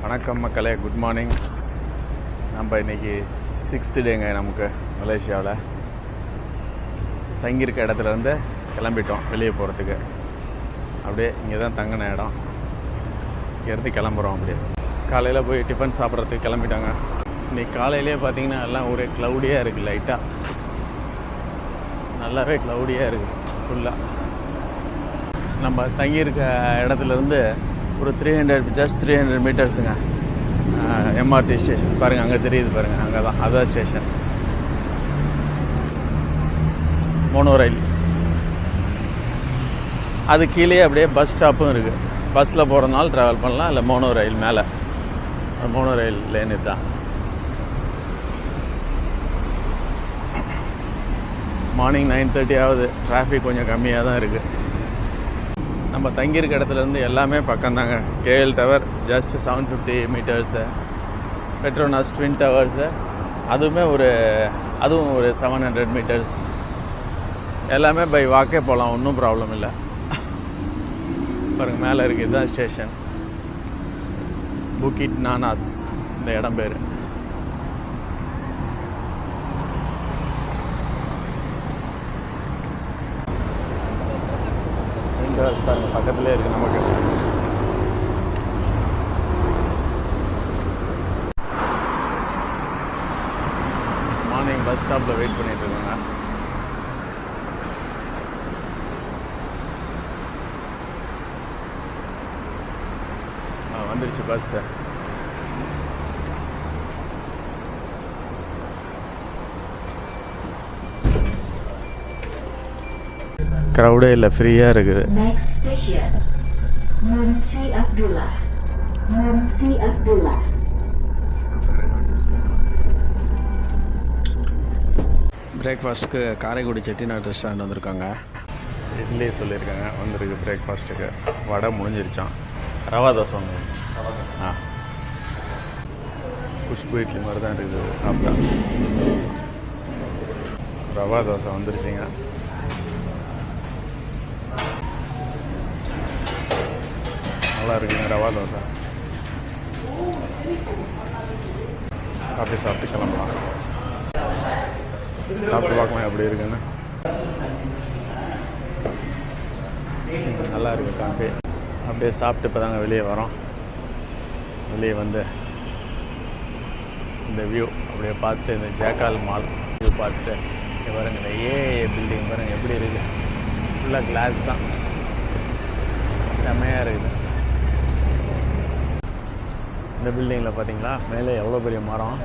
வணக்கம் மக்களே, good morning. நம்ம இன்றைக்கி 6th டேங்க நமக்கு மலேசியாவில். தங்கியிருக்க இடத்துலேருந்து கிளம்பிட்டோம் வெளியே போகிறதுக்கு. அப்படியே இங்கே தான் தங்கின இடம். இங்கேருந்து கிளம்புறோம். அப்படியே காலையில் போய் டிஃபன் சாப்பிட்றதுக்கு கிளம்பிட்டாங்க. இன்றைக்கி காலையிலே பார்த்திங்கன்னா எல்லாம் ஒரே க்ளவுடியாக இருக்குது. லைட்டாக நல்லாவே க்ளவுடியாக இருக்குது ஃபுல்லாக. நம்ம தங்கியிருக்க இடத்துலேருந்து ஒரு 300 மீட்டர்ஸுங்க எம்ஆர்டி ஸ்டேஷன். பாருங்கள், அங்கே தெரியுது பாருங்கள், அங்கே தான் அதான் ஸ்டேஷன். மோனோ ரயில் அது கீழே அப்படியே பஸ் ஸ்டாப்பும் இருக்குது. பஸ்ஸில் போகிறதுனால ட்ராவல் பண்ணலாம், இல்லை மோனோ ரயில் மேலே. மோனோ ரயில் லேன் தான். மார்னிங் 9:30 ஆகுது. டிராஃபிக் கொஞ்சம் கம்மியாக தான் இருக்குது. நம்ம தங்கியிருக்க இடத்துலேருந்து எல்லாமே பக்கம்தாங்க. KL tower just 750 metres. Petronas twin towers அதுவும் ஒரு 700 மீட்டர்ஸ். எல்லாமே பை வாக்கே போகலாம், ஒன்றும் ப்ராப்ளம் இல்லை. பாருங்கள், மேலே இருக்குது, இதுதான் ஸ்டேஷன். புக்கிட் நானாஸ் இந்த இடம் பேர். பாருங்க, பக்கத்துலேயே இருக்குது நமக்கு. மார்னிங் பஸ் ஸ்டாப்பில் வெயிட் பண்ணிட்டு இருக்காங்க. வந்துருச்சு பஸ். க்ரௌடே இல்லை, ஃப்ரீயாக இருக்குது. பிரேக்ஃபாஸ்ட்டுக்கு காரைக்குடி செட்டிநாடு ரெஸ்டாரண்ட் வந்திருக்காங்க. இட்லி சொல்லியிருக்காங்க, வந்திருக்கு பிரேக்ஃபாஸ்ட்டுக்கு. வடை முடிஞ்சிருச்சான். ரவா தோசை ஒன்று. குஷ்பு இட்லி மாதிரி தான் இருக்குது சாப்பிட்டா. ரவா தோசை வந்துருச்சுங்க. நல்லா இருக்குங்க ரவா தோசை. காஃபி சாப்பிட்டு கிளம்பலாம். சாப்பிட்டு பார்க்கலாம் எப்படி இருக்குன்னு. நல்லா இருக்குது காஃபி. அப்படியே சாப்பிட்டு இப்போ தாங்க வெளியே வரோம். வெளியே வந்து இந்த வியூ அப்படியே பார்த்துட்டு, இந்த ஜேக்கால் மால் வியூ பார்த்துட்டு, இங்கே பாருங்க, இந்த ஏஏ பில்டிங் பாருங்கள் எப்படி இருக்குது. ஃபுல்லாக கிளாஸ் தான், செம்மையாக இருக்குது. இந்த பில்டிங்கில் பார்த்தீங்களா, மேலே எவ்வளோ பெரிய மரம்.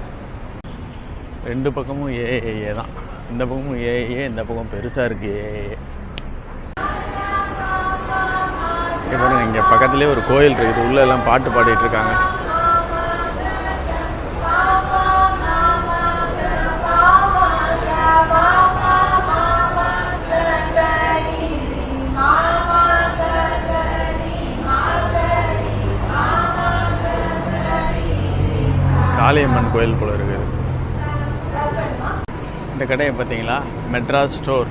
2 பக்கமும் ஏஏஏ தான். இந்த பக்கமும் ஏஏஏ, இந்த பக்கம் பெருசாக இருக்குது ஏஏஏ. இங்கே பாருங்க, இங்கே பக்கத்துலேயே ஒரு கோயில் இருக்குது. உள்ளே எல்லாம் பாட்டு பாடிட்டு இருக்காங்க. காளியம்மன் கோயில் போல இருக்குது. இந்த கடையை பார்த்தீங்களா, Madras store,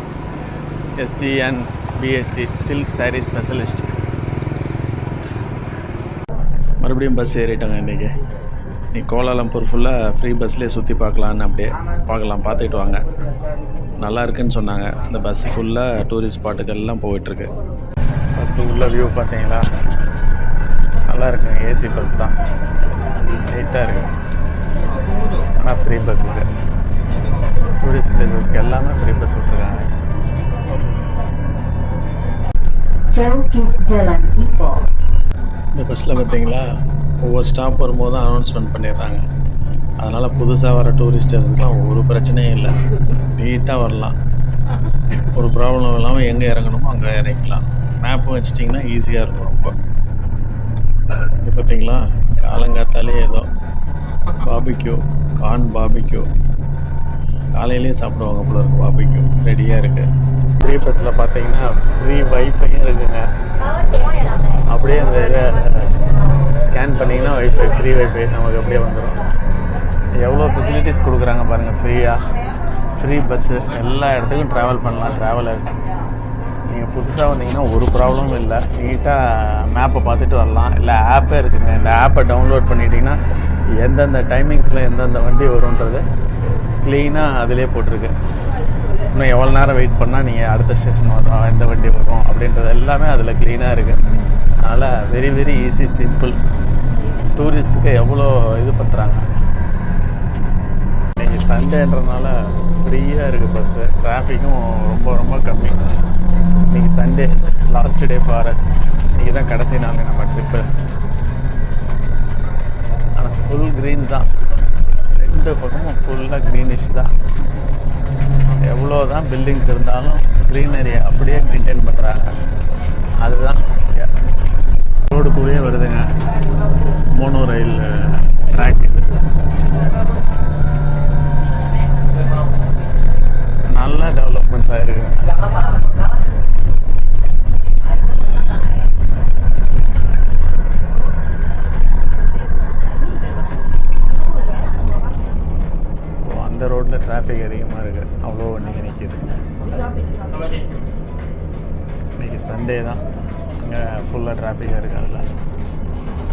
STN BST silk sari specialist. மறுபடியும் பஸ் ஏறிட்டாங்க. இன்றைக்கி கோலாலம்பூர் ஃபுல்லாக ஃப்ரீ பஸ்லேயே சுற்றி பார்க்கலான்னு அப்படியே பார்த்துக்கிட்டு வாங்க. நல்லா இருக்குன்னு சொன்னாங்க. இந்த பஸ் ஃபுல்லாக டூரிஸ்ட் ஸ்பாட்டுக்கெல்லாம் போயிட்டுருக்கு. பஸ் உள்ள வியூ பார்த்தீங்களா, நல்லா இருக்குங்க. ஏசி பஸ் தான், நீட்டாக இருக்குது. ஆனால் ஃப்ரீ பஸ் இருக்குது. டூரிஸ்ட் பிளேசஸ்க்கு எல்லாமே ஃப்ரீ பஸ் விட்டுருக்காங்க. இந்த பஸ்ஸில் பார்த்தீங்களா, ஒவ்வொரு ஸ்டாப் வரும்போது தான் அனௌன்ஸ்மெண்ட் பண்ணிடுறாங்க. அதனால் புதுசாக வர டூரிஸ்டர்ஸுக்கெலாம் ஒரு பிரச்சனையும் இல்லை, நீட்டாக வரலாம். ஒரு ப்ராப்ளம் இல்லாமல் எங்கே இறங்கணுமோ அங்கே இறங்கிக்கலாம். மேப்பும் வச்சிட்டிங்கன்னா ஈஸியாக இருக்கும் ரொம்ப. இது பார்த்தீங்களா, காலங்காத்தாலே ஏதோ பாபிக்யூ, கார்ன் பாபிக்யூ காலையிலே சாப்பிடுவாங்க போல இருக்கு. பாபிக்யூ ரெடியாக இருக்குது. ஃப்ரீ பஸ்ஸில் பார்த்தீங்கன்னா ஃப்ரீ வைஃபையும் இருக்குங்க. அப்படியே அந்த இதை ஸ்கேன் பண்ணிங்கன்னா வைஃபை, ஃப்ரீ வைஃபை நமக்கு அப்படியே வந்துடும். எவ்வளோ ஃபெசிலிட்டிஸ் கொடுக்குறாங்க பாருங்கள். ஃப்ரீயாக ஃப்ரீ பஸ்ஸு எல்லா இடத்துக்கும் ட்ராவல் பண்ணலாம் ட்ராவலர்ஸ். நீங்கள் புதுசாக வந்தீங்கன்னா ஒரு ப்ராப்ளமும் இல்லை. நீட்டாக மேப்பை பார்த்துட்டு வரலாம். இல்லை ஆப்பே இருக்குங்க. இந்த ஆப்பை டவுன்லோட் பண்ணிட்டீங்கன்னா எந்தெந்த டைமிங்ஸில் எந்தெந்த வண்டி வரும்ன்றது க்ளீனாக அதிலே போட்டிருக்கு. இன்னும் எவ்வளோ நேரம் வெயிட் பண்ணால் நீங்கள் அடுத்த ஸ்டேஷன் வரும், எந்த வண்டி வரும் அப்படின்றது எல்லாமே அதில் க்ளீனாக இருக்குது. அதனால் வெரி வெரி ஈஸி, சிம்பிள். டூரிஸ்ட்டுக்கு எவ்வளோ இது பண்ணுறாங்க. இன்றைக்கி சண்டேன்றதுனால ஃப்ரீயாக இருக்குது பஸ்ஸு. டிராஃபிக்கும் ரொம்ப ரொம்ப கம்மி. இன்றைக்கி Sunday, last day for us. இன்றைக்கி தான் கடைசி நாள் நம்ம ட்ரிப்பு. ஆனால் ஃபுல் க்ரீன் தான். 2 பக்கமும் ஃபுல்லாக க்ரீனிஷ் தான். எவ்வளோ தான் பில்டிங்ஸ் இருந்தாலும் க்ரீனரியை அப்படியே மெயின்டைன் பண்ணுறாங்க. அதுதான் ரோடு கூடயே வருதுங்க. மோனோ ரயில் ட்ராக் இது. நல்லா டெவலப்மெண்ட்ஸ் ஆகிருக்கு. அந்த ரோட்டில் டிராஃபிக் அதிகமாக இருக்குது. அவ்வளோ வண்டிங்க நிற்கிது. இன்றைக்கி சண்டே தான். அங்கே ஃபுல்லாக டிராஃபிக்காக இருக்குது. அதில்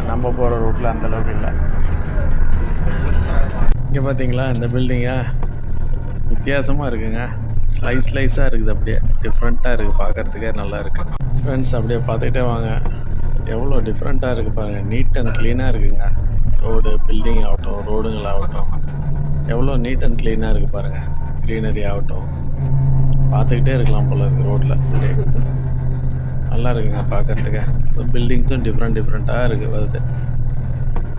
நம்ம போகிற ரூட்டில் அந்தளவுக்கு இல்லை. இங்கே பார்த்தீங்களா இந்த பில்டிங்கா வித்தியாசமாக இருக்குங்க. ஸ்லைஸாக இருக்குது. அப்படியே டிஃப்ரெண்ட்டாக இருக்குது. பார்க்குறதுக்கே நல்லா இருக்குது. ஃப்ரெண்ட்ஸ் அப்படியே பார்த்துக்கிட்டே வாங்க. எவ்வளோ டிஃப்ரெண்ட்டாக இருக்குது பாருங்கள். நீட் அண்ட் க்ளீனாக இருக்குங்க. ரோடு, பில்டிங் ஆகட்டும், ரோடுங்களாகட்டும் எவ்வளோ நீட் அண்ட் க்ளீனாக இருக்குது பாருங்கள். க்ரீனரி ஆகட்டும் பார்த்துக்கிட்டே இருக்கலாம் போல் இருக்குது. ரோட்டில் அப்படியே நல்லா இருக்குங்க பார்க்குறதுக்கு. பில்டிங்ஸும் டிஃப்ரெண்ட்டாக இருக்குது. வருது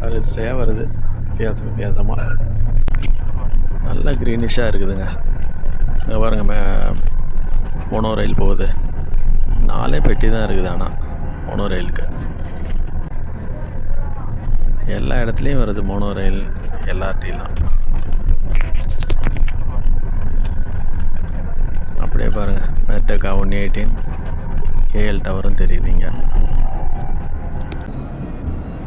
வரிசையாக வருது. வித்தியாசமாக நல்லா க்ரீனிஷாக இருக்குதுங்க. இங்கே பாருங்கள், மோனோ ரயில் போகுது. 4 பெட்டி தான் இருக்குது. ஆனால் மோனோ ரயிலுக்கு எல்லா இடத்துலையும் வருது மோனோ ரயில், எல்ஆர்டிலாம். அப்படியே பாருங்கள், மெர்டெக்கா 118 கேஎல் டவரும் தெரியுதுங்க.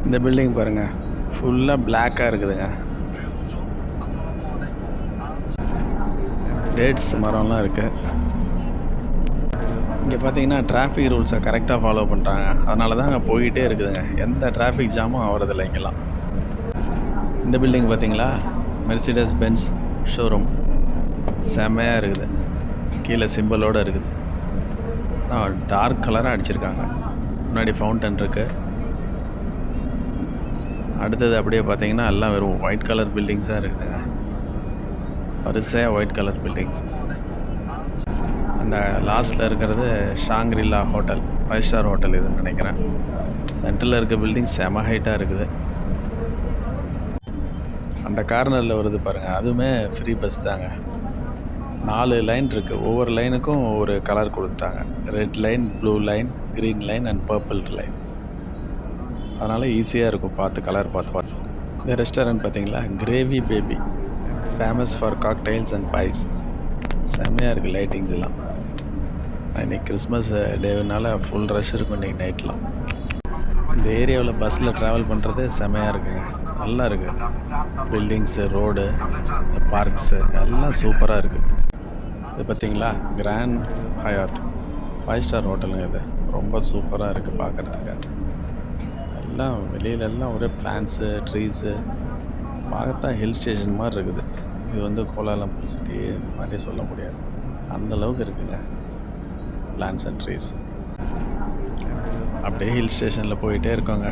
இந்த பில்டிங் பாருங்கள் ஃபுல்லாக பிளாக்காக இருக்குதுங்க. டேட்ஸ் மரம்லாம் இருக்குது. இங்கே பார்த்தீங்கன்னா டிராஃபிக் ரூல்ஸை கரெக்டாக ஃபாலோ பண்ணுறாங்க. அதனால தான் அங்கே போய்கிட்டே இருக்குதுங்க. எந்த டிராஃபிக் ஜாமும் ஆகிறதில்ல இங்கெல்லாம். இந்த பில்டிங் பார்த்தீங்களா, மெர்சிடஸ் பென்ஸ் ஷோரூம். செம்மையாக இருக்குது. கீழே சிம்பிளோடு இருக்குது. டார்க் கலராக அடிச்சிருக்காங்க. முன்னாடி ஃபவுண்டன் இருக்குது. அடுத்தது அப்படியே பார்த்தீங்கன்னா எல்லாம் வெறும் ஒயிட் கலர் பில்டிங்ஸாக இருக்குதுங்க. வரிசையாக ஒயிட் கலர் பில்டிங்ஸ். அந்த லாஸ்ட்டில் இருக்கிறது ஷாங்க்ரிலா ஹோட்டல், 5 ஸ்டார் ஹோட்டல் இதுன்னு நினைக்கிறேன். சென்டரில் இருக்க பில்டிங் செம ஹைட்டாக இருக்குது. அந்த கார்னரில் வருது பாருங்கள், அதுவுமே ஃப்ரீ பஸ் தாங்க. 4 லைன் இருக்குது. ஒவ்வொரு லைனுக்கும் ஒரு கலர் கொடுத்துட்டாங்க. Red line, blue line, green line and purple line. அதனால் ஈஸியாக இருக்கும் கலர் பார்த்து. இந்த ரெஸ்டாரண்ட் பார்த்தீங்களா, gravy baby, famous for cocktails and pies. செம்மையாக இருக்குது லைட்டிங்ஸ் எல்லாம். இன்றைக்கி கிறிஸ்மஸ் டேனால ஃபுல் ரஷ் இருக்கும் இன்றைக்கி நைட்லாம். இந்த ஏரியாவில் பஸ்ஸில் ட்ராவல் பண்ணுறது செம்மையாக இருக்குங்க. நல்லா இருக்குது. பில்டிங்ஸு, ரோடு, இந்த பார்க்ஸு எல்லாம் சூப்பராக இருக்குது. இது பார்த்திங்களா, கிராண்ட் ஹயாத் 5 ஸ்டார் ஹோட்டலுங்க. இது ரொம்ப சூப்பராக இருக்குது பார்க்குறதுக்கு. எல்லாம் வெளியிலெல்லாம் ஒரே பிளான்ஸு, ட்ரீஸு. பார்த்தா ஹில் ஸ்டேஷன் மாதிரி இருக்குது. இது வந்து கோலாலம்பூர் சிட்டி மாதிரி சொல்ல முடியாது, அந்தளவுக்கு இருக்குங்க பிளான்ஸ் அண்ட் ட்ரீஸ். அப்படியே ஹில் ஸ்டேஷனில் போயிட்டே இருக்கோங்க.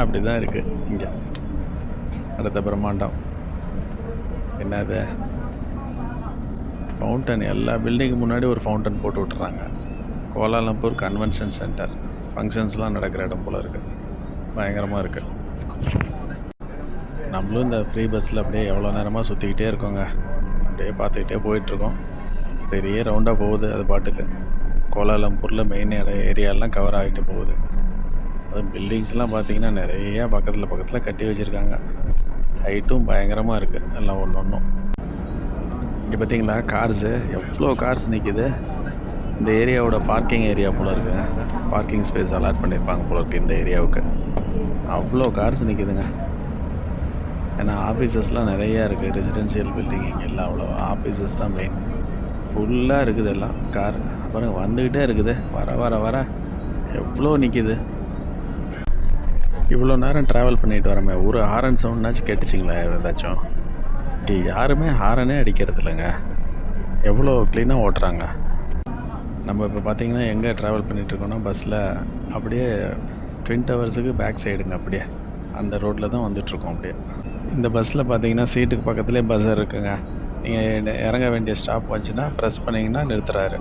அப்படி தான் இருக்குது இங்கே. அடுத்த பிரம்மாண்டம் என்னது, ஃபவுண்டன். எல்லா பில்டிங்கு முன்னாடி ஒரு ஃபவுண்டன் போட்டு விட்டுறாங்க. கோலாலம்பூர் கன்வென்ஷன் சென்டர், ஃபங்க்ஷன்ஸ்லாம் நடக்கிற இடம் போல் இருக்குது. பயங்கரமாக இருக்குது. நம்மளும் இந்த ஃப்ரீ பஸ்ஸில் அப்படியே எவ்வளோ நேரமாக சுற்றிக்கிட்டே இருக்கோங்க. அப்படியே பார்த்துக்கிட்டே போயிட்டுருக்கோம். பெரிய ரவுண்டாக போகுது அது பாட்டுக்கு. கோலாலம்பூரில் மெயின் ஏரியாலாம் கவர் ஆகிட்டு போகுது. அது பில்டிங்ஸ்லாம் பார்த்திங்கன்னா நிறையா பக்கத்தில் கட்டி வச்சுருக்காங்க. ஹைட்டும் பயங்கரமாக இருக்குது எல்லாம் ஒன்றும். இங்கே பார்த்திங்களா கார்ஸு, எவ்வளோ கார்ஸ் நிற்கிது. இந்த ஏரியாவோட பார்க்கிங் ஏரியா போல் இருக்குங்க. பார்க்கிங் ஸ்பேஸ் அலாட் பண்ணியிருப்பாங்க போல இருக்குது இந்த ஏரியாவுக்கு. அவ்வளோ கார்ஸ் நிற்கிதுங்க. ஏன்னா ஆஃபீஸஸ்லாம் நிறையா இருக்குது. ரெசிடென்ஷியல் பில்டிங் இங்கே எல்லாம் அவ்வளோ ஆஃபீஸஸ் தான் மெயின். ஃபுல்லாக இருக்குது எல்லாம் கார். பாருங்க வந்துக்கிட்டே இருக்குது. வர வர வர எவ்வளோ நிற்கிது. இவ்வளோ நேரம் ட்ராவல் பண்ணிட்டு வரமே, ஒரு ஹாரன் சவுண்ட்னாச்சும் கேட்டுச்சிங்களா ஏதாச்சும்? யாருமே ஹாரனே அடிக்கிறது இல்லைங்க. எவ்வளோ க்ளீனாக ஓட்டுறாங்க. நம்ம இப்போ பார்த்தீங்கன்னா எங்கே ட்ராவல் பண்ணிகிட்ருக்கோன்னா பஸ்ஸில் அப்படியே ட்வின் டவர்ஸுக்கு பேக் சைடுங்க. அப்படியே அந்த ரோட்டில் தான் வந்துட்ருக்கோம். அப்படியே இந்த பஸ்ஸில் பார்த்தீங்கன்னா சீட்டுக்கு பக்கத்துலேயே பஸ்ஸர் இருக்குங்க. நீங்கள் இறங்க வேண்டிய ஸ்டாப் வந்துச்சுன்னா ப்ரெஸ் பண்ணிங்கன்னா நிறுத்துறாரு.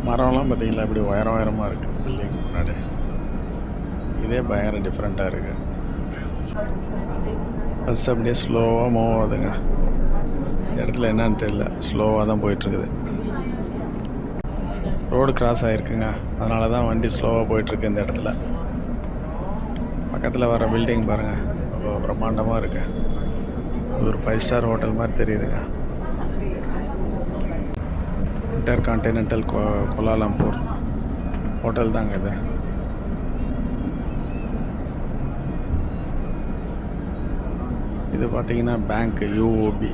மரம்லாம் பார்த்தீங்களா இப்படி உயரமாக இருக்குது பில்டிங் முன்னாடி. இதே பயங்கர டிஃப்ரெண்ட்டாக இருக்குது. பஸ் அப்படியே ஸ்லோவாக மூவ் ஆகுதுங்க. இந்த இடத்துல என்னன்னு தெரியல, ஸ்லோவாக தான் போயிட்டுருக்குது. ரோடு கிராஸ் ஆகிருக்குங்க, அதனால தான் வண்டி ஸ்லோவாக போயிட்டுருக்கு. இந்த இடத்துல பக்கத்தில் வர பில்டிங் பாருங்கள், அவ்வளோ பிரம்மாண்டமாக இருக்குது. இது ஒரு 5 ஸ்டார் ஹோட்டல் மாதிரி தெரியுதுங்க. இன்டர்கான்டினென்டல் கோலாலம்பூர் ஹோட்டல் தாங்க இது. இது பார்த்தீங்கன்னா பேங்க் யூஓபி.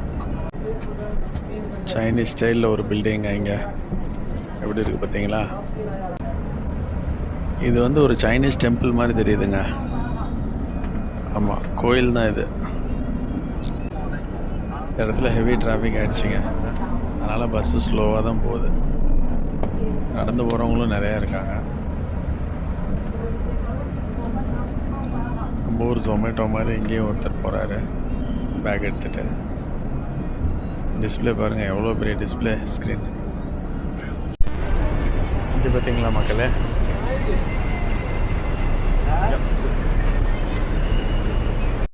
சைனீஸ் ஸ்டைலில் ஒரு பில்டிங்க. இங்கே எப்படி இருக்குது பார்த்தீங்களா? இது வந்து ஒரு சைனீஸ் டெம்பிள் மாதிரி தெரியுதுங்க. ஆமாம், கோயில் தான் இது. இந்த இடத்துல ஹெவி டிராஃபிக் ஆகிடுச்சிங்க, அதனால் பஸ்ஸு ஸ்லோவாக தான் போகுது. நடந்து போகிறவங்களும் நிறையா இருக்காங்க. நம்ம ஊர் ஜொமேட்டோ மாதிரி இங்கேயும் ஒருத்தர் போகிறாரு பேக் எடுத்துகிட்டு. டிஸ்பிளே பாருங்கள், எவ்வளோ பெரிய டிஸ்பிளே ஸ்க்ரீன். இது பார்த்தீங்களா மக்களே?